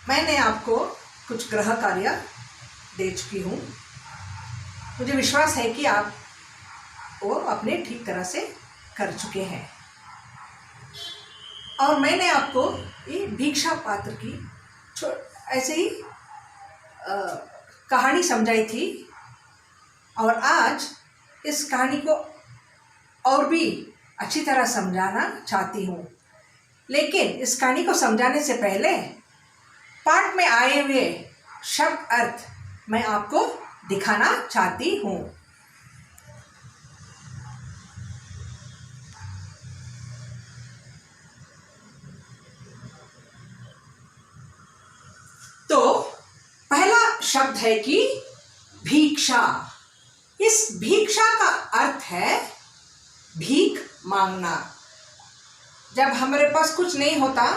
मैंने आपको कुछ गृह कार्य दे चुकी हूँ। मुझे विश्वास है कि आप वो अपने ठीक तरह से कर चुके हैं। और मैंने आपको ये भिक्षा पात्र की ऐसे ही कहानी समझाई थी, और आज इस कहानी को और भी अच्छी तरह समझाना चाहती हूँ। लेकिन इस कहानी को समझाने से पहले पाठ में आए हुए शब्द अर्थ मैं आपको दिखाना चाहती हूँ। तो पहला शब्द है कि भिक्षा। इस भिक्षा का अर्थ है भीख मांगना। जब हमारे पास कुछ नहीं होता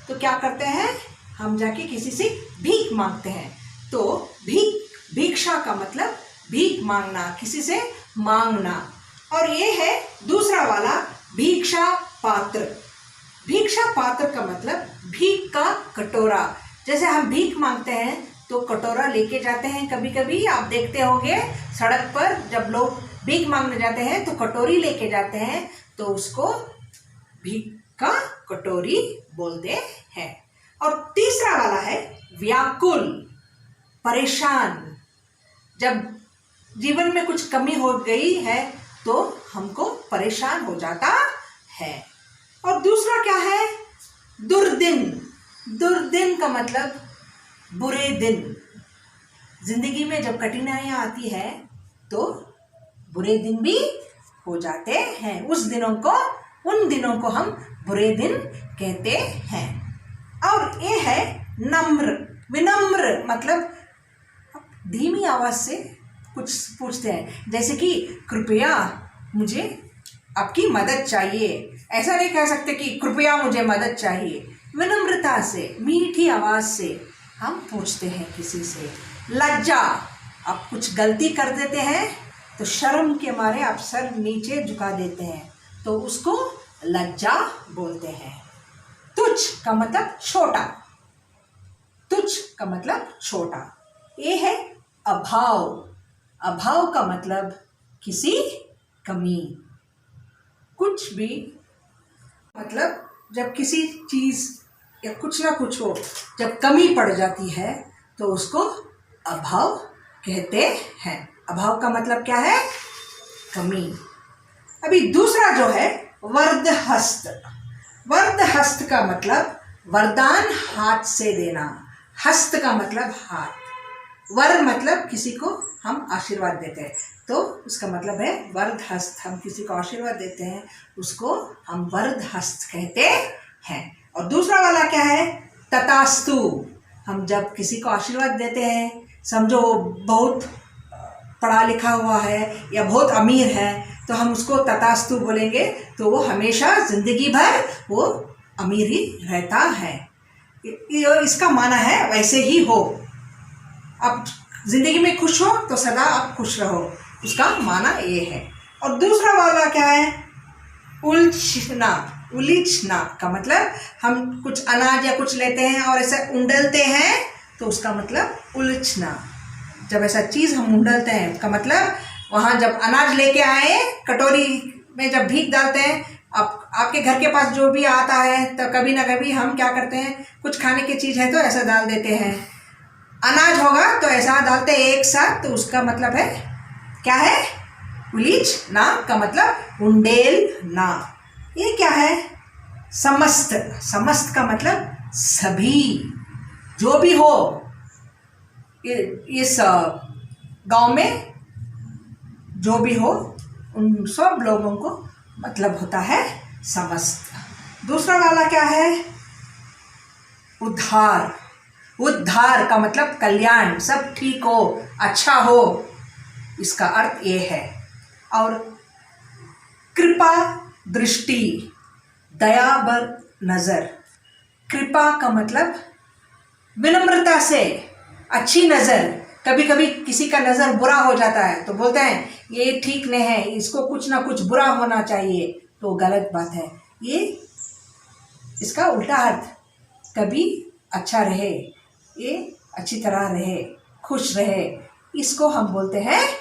तो क्या करते हैं, हम जाके किसी से भीख मांगते हैं। तो भिक्षा का मतलब भीख मांगना, किसी से मांगना। और ये है दूसरा वाला भिक्षा पात्र। भिक्षा पात्र का मतलब भीख का कटोरा। जैसे हम भीख मांगते हैं तो कटोरा लेके जाते हैं। कभी कभी आप देखते होंगे सड़क पर जब लोग भीख मांगने जाते हैं तो कटोरी लेके जाते हैं, तो उसको भीख का कटोरी बोलते हैं। और तीसरा वाला है व्याकुल, परेशान। जब जीवन में कुछ कमी हो गई है तो हमको परेशान हो जाता है। और दूसरा क्या है, दुर्दिन। दुर्दिन का मतलब बुरे दिन। जिंदगी में जब कठिनाइयाँ आती है तो बुरे दिन भी हो जाते हैं। उन दिनों को हम बुरे दिन कहते हैं। और ये है नम्र। विनम्र मतलब धीमी आवाज से कुछ पूछते हैं, जैसे कि कृपया मुझे आपकी मदद चाहिए। ऐसा नहीं कह सकते कि कृपया मुझे मदद चाहिए। विनम्रता से, मीठी आवाज से हम पूछते हैं किसी से। लज्जा, आप कुछ गलती कर देते हैं तो शर्म के मारे आप सर नीचे झुका देते हैं, तो उसको लज्जा बोलते हैं। तुच्छ का मतलब छोटा। तुच्छ का मतलब छोटा। ये है अभाव। अभाव का मतलब किसी कमी। कुछ भी मतलब जब किसी चीज या कुछ ना कुछ हो, जब कमी पड़ जाती है तो उसको अभाव कहते हैं। अभाव का मतलब क्या है, कमी। अभी दूसरा जो है वरदहस्त। वरदहस्त का मतलब वरदान हाथ से देना। हस्त का मतलब हाथ। वर मतलब किसी को हम आशीर्वाद देते हैं, तो उसका मतलब है वरदहस्त। हम किसी को आशीर्वाद देते हैं, उसको हम वरदहस्त कहते हैं। और दूसरा वाला क्या है, तथास्तु। हम जब किसी को आशीर्वाद देते हैं, समझो वो बहुत पढ़ा लिखा हुआ है या बहुत अमीर है, तो हम उसको तथास्तु बोलेंगे, तो वो हमेशा जिंदगी भर वो अमीर ही रहता है। इसका माना है वैसे ही हो। आप जिंदगी में खुश हो तो सदा आप खुश रहो, उसका माना ये है। और दूसरा वाला क्या है, उलझना। उलझना का मतलब हम कुछ अनाज या कुछ लेते हैं और ऐसे उंडलते हैं, तो उसका मतलब उलझना। जब ऐसा चीज़ हम उंडलते हैं, उसका मतलब वहाँ जब अनाज लेके आए, कटोरी में जब भीख डालते हैं, आपके घर के पास जो भी आता है, तो कभी ना कभी हम क्या करते हैं, कुछ खाने की चीज़ है तो ऐसा डाल देते हैं। अनाज होगा तो ऐसा डालते हैं एक साथ, तो उसका मतलब है क्या है, उलीझना का मतलब उंडेलना। ये क्या है, समस्त। समस्त का मतलब सभी, जो भी हो। इस गांव में जो भी हो, उन सब लोगों को मतलब होता है समस्त। दूसरा वाला क्या है, उद्धार। उद्धार का मतलब कल्याण, सब ठीक हो, अच्छा हो, इसका अर्थ ये है। और कृपा दृष्टि, दया बर नजर। कृपा का मतलब विनम्रता से, अच्छी नजर। कभी कभी किसी का नजर बुरा हो जाता है तो बोलते हैं ये ठीक नहीं है, इसको कुछ ना कुछ बुरा होना चाहिए, तो गलत बात है। ये इसका उल्टा अर्थ, कभी अच्छा रहे, ये अच्छी तरह रहे, खुश रहे, इसको हम बोलते हैं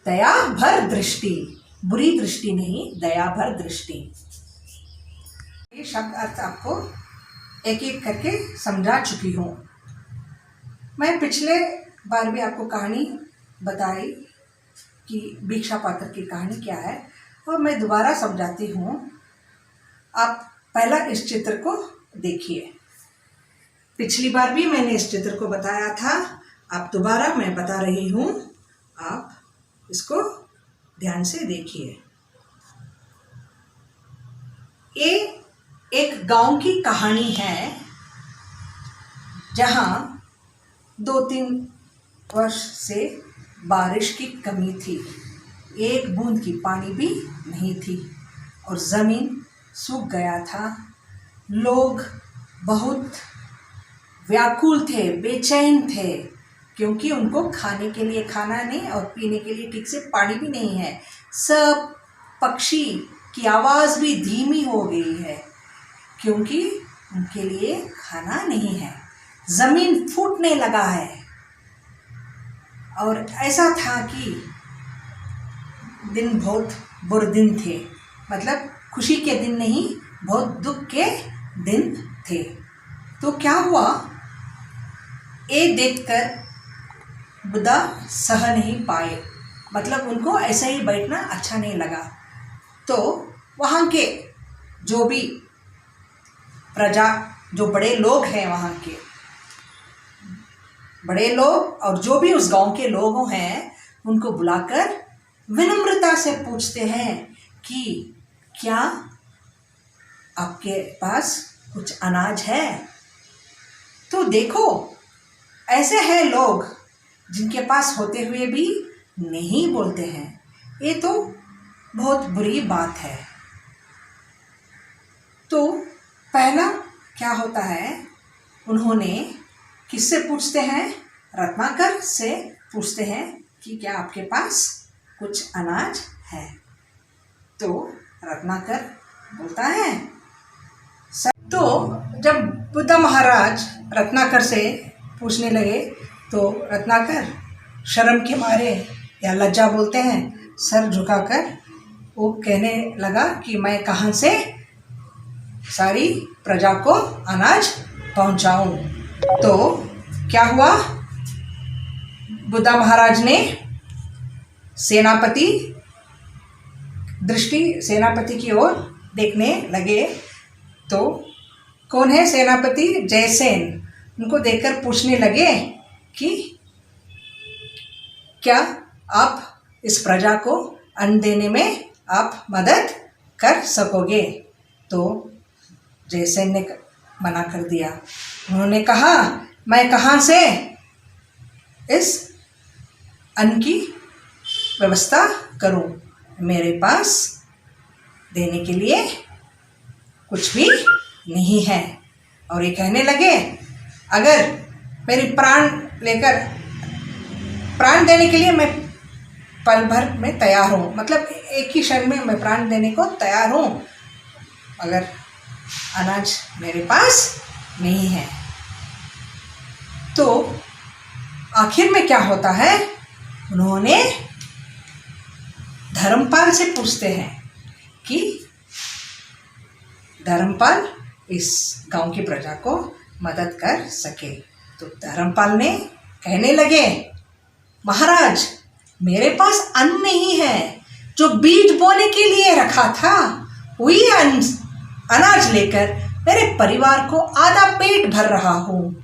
दया भर दृष्टि। बुरी दृष्टि नहीं, दया भर दृष्टि। ये शब्द अर्थ आपको एक एक करके समझा चुकी हूँ। मैं पिछले बार भी आपको कहानी बताई कि भिक्षा पात्र की कहानी क्या है, और मैं दोबारा समझाती हूँ। आप पहला इस चित्र को देखिए। पिछली बार भी मैंने इस चित्र को बताया था, आप दोबारा मैं बता रही हूँ, आप इसको ध्यान से देखिए। ये एक गांव की कहानी है जहाँ 2-3 वर्ष से बारिश की कमी थी, एक बूंद की पानी भी नहीं थी और ज़मीन सूख गया था। लोग बहुत व्याकुल थे, बेचैन थे, क्योंकि उनको खाने के लिए खाना नहीं और पीने के लिए ठीक से पानी भी नहीं है। सब पक्षी की आवाज़ भी धीमी हो गई है क्योंकि उनके लिए खाना नहीं है। ज़मीन फूटने लगा है और ऐसा था कि दिन बहुत बुरे दिन थे, मतलब खुशी के दिन नहीं, बहुत दुख के दिन थे। तो क्या हुआ, ये देखकर बुद्धा सह नहीं पाए, मतलब उनको ऐसे ही बैठना अच्छा नहीं लगा। तो वहाँ के जो भी प्रजा, जो बड़े लोग हैं, वहाँ के बड़े लोग और जो भी उस गांव के लोग हैं, उनको बुलाकर विनम्रता से पूछते हैं कि क्या आपके पास कुछ अनाज है। तो देखो, ऐसे हैं लोग जिनके पास होते हुए भी नहीं बोलते हैं, ये तो बहुत बुरी बात है। तो पहला क्या होता है, उन्होंने किससे पूछते हैं, रत्नाकर से पूछते हैं कि क्या आपके पास कुछ अनाज है। तो रत्नाकर बोलता है तो जब बुद्ध महाराज रत्नाकर से पूछने लगे तो रत्नाकर शर्म के मारे या लज्जा बोलते हैं, सर झुकाकर वो कहने लगा कि मैं कहाँ से सारी प्रजा को अनाज पहुँचाऊँ। तो क्या हुआ, बुद्ध महाराज ने सेनापति की ओर देखने लगे। तो कौन है सेनापति, जयसेन। उनको देखकर पूछने लगे कि क्या आप इस प्रजा को अन्न देने में आप मदद कर सकोगे। तो जयसेन ने मना कर दिया। उन्होंने कहा, मैं कहाँ से इस अन्न की व्यवस्था करूं, मेरे पास देने के लिए कुछ भी नहीं है। और ये कहने लगे, अगर मेरी प्राण देने के लिए मैं पल भर में तैयार हूँ, मतलब एक ही क्षण में मैं प्राण देने को तैयार हूँ, अगर अनाज मेरे पास नहीं है। तो आखिर में क्या होता है, उन्होंने धर्मपाल से पूछते हैं कि धर्मपाल इस गांव की प्रजा को मदद कर सके। तो धर्मपाल ने कहने लगे, महाराज मेरे पास अन्न नहीं है, जो बीज बोने के लिए रखा था वही अनाज लेकर मेरे परिवार को आधा पेट भर रहा हूँ।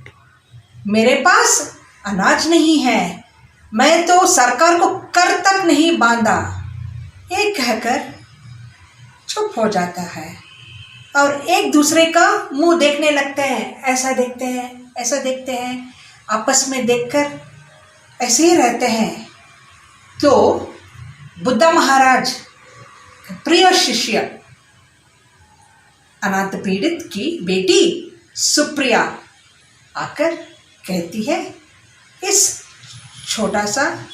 मेरे पास अनाज नहीं है, मैं तो सरकार को कर तक नहीं बांधा। ये कहकर चुप हो जाता है और एक दूसरे का मुंह देखने लगते हैं, ऐसा देखते हैं, ऐसा देखते हैं, आपस में देखकर ऐसे ही रहते हैं। तो बुद्ध महाराज प्रिय शिष्य अनाथ पीड़ित की बेटी सुप्रिया आकर कहती है, इस छोटा सा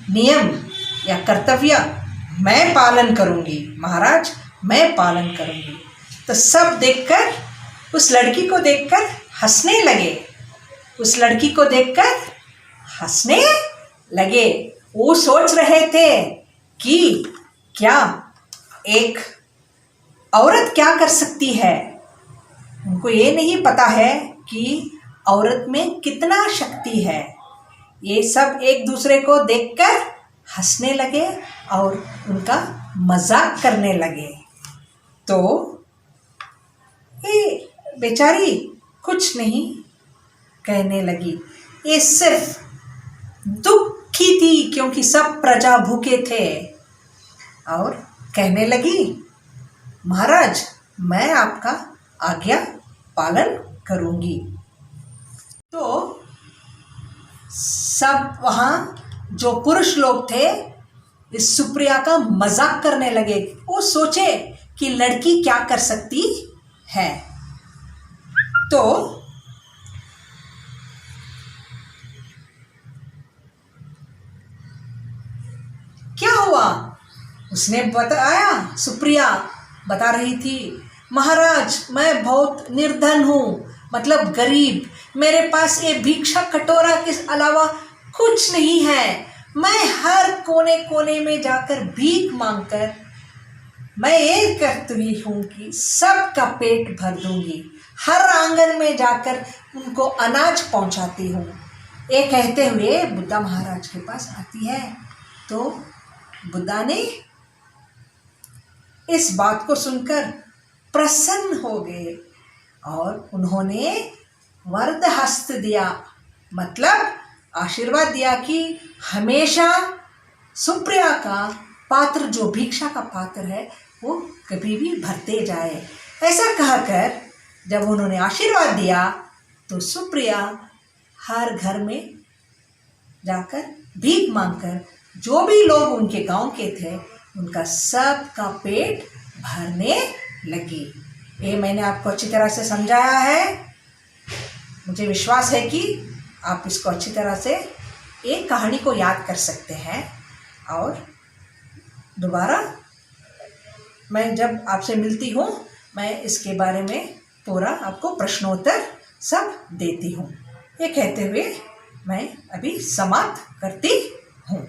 नियम या कर्तव्य मैं पालन करूंगी, महाराज मैं पालन करूंगी। तो सब देखकर, उस लड़की को देखकर हंसने लगे, उस लड़की को देखकर हंसने लगे। वो सोच रहे थे कि क्या एक औरत क्या कर सकती है। उनको ये नहीं पता है कि औरत में कितना शक्ति है। ये सब एक दूसरे को देखकर हंसने लगे और उनका मजाक करने लगे। तो ये बेचारी कुछ नहीं कहने लगी, ये सिर्फ दुखी थी क्योंकि सब प्रजा भूखे थे। और कहने लगी, महाराज मैं आपका आज्ञा पालन करूंगी। तो सब वहाँ जो पुरुष लोग थे इस सुप्रिया का मजाक करने लगे। वो सोचे कि लड़की क्या कर सकती है। तो क्या हुआ, उसने बताया, सुप्रिया बता रही थी, महाराज मैं बहुत निर्धन हूँ, मतलब गरीब, मेरे पास ये भिक्षा कटोरा के अलावा कुछ नहीं है। मैं हर कोने कोने में जाकर भीख मांगकर मैं ये करती हूँ कि सबका पेट भर दूंगी, हर आंगन में जाकर उनको अनाज पहुँचाती हूँ। ये कहते हुए बुद्धा महाराज के पास आती है। तो बुद्धा ने इस बात को सुनकर प्रसन्न हो गए और उन्होंने वरद हस्त दिया, मतलब आशीर्वाद दिया कि हमेशा सुप्रिया का पात्र, जो भिक्षा का पात्र है, वो कभी भी भरते जाए। ऐसा कहकर जब उन्होंने आशीर्वाद दिया तो सुप्रिया हर घर में जाकर भीख मांगकर जो भी लोग उनके गांव के थे उनका सब का पेट भरने लगी। ये मैंने आपको अच्छी तरह से समझाया है। मुझे विश्वास है कि आप इसको अच्छी तरह से एक कहानी को याद कर सकते हैं। और दोबारा मैं जब आपसे मिलती हूँ मैं इसके बारे में पूरा आपको प्रश्नोत्तर सब देती हूँ। ये कहते हुए मैं अभी समाप्त करती हूँ।